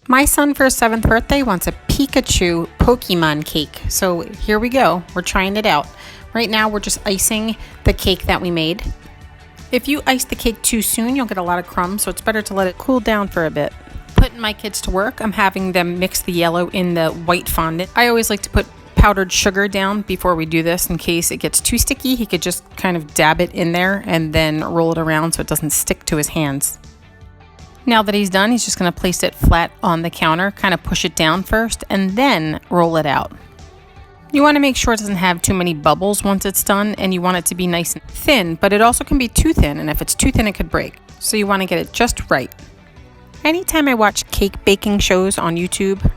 My son for his 7th birthday wants a Pikachu Pokemon cake. So here we go. We're trying it out. Right now we're just icing the cake that we made. If you ice the cake too soon, you'll get a lot of crumbs, so it's better to let it cool down for a bit. Putting my kids to work, I'm having them mix the yellow in the white fondant. I always like to put powdered sugar down before we do this in case it gets too sticky. He could just kind of dab it in there and then roll it around so it doesn't stick to his hands. Now that he's done, he's just going to place it flat on the counter, kind of push it down first, and then roll it out. You want to make sure it doesn't have too many bubbles once it's done, and you want it to be nice and thin, but it also can be too thin, and if it's too thin, it could break. So you want to get it just right. Anytime I watch cake baking shows on YouTube,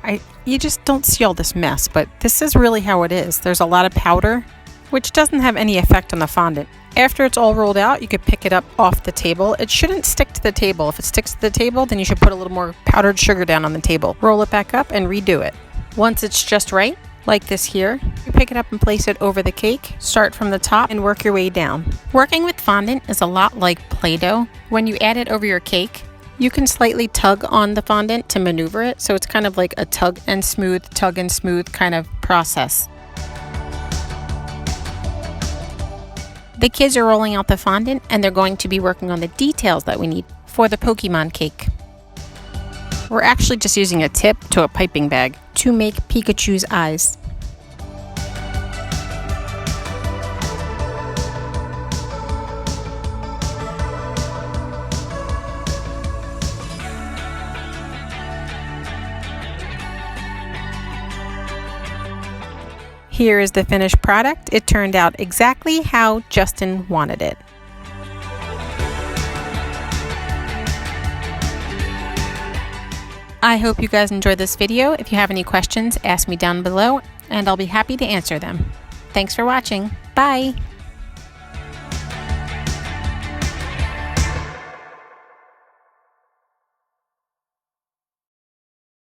you just don't see all this mess, but this is really how it is. There's a lot of powder, which doesn't have any effect on the fondant. After it's all rolled out, you could pick it up off the table. It shouldn't stick to the table. If it sticks to the table, then you should put a little more powdered sugar down on the table. Roll it back up and redo it. Once it's just right, like this here, you pick it up and place it over the cake. Start from the top and work your way down. Working with fondant is a lot like Play-Doh. When you add it over your cake, you can slightly tug on the fondant to maneuver it, so it's kind of like a tug and smooth kind of process. The kids are rolling out the fondant, and they're going to be working on the details that we need for the Pokemon cake. We're actually just using a tip to a piping bag to make Pikachu's eyes. Here is the finished product. It turned out exactly how Justin wanted it. I hope you guys enjoyed this video. If you have any questions, ask me down below, and I'll be happy to answer them. Thanks for watching. Bye!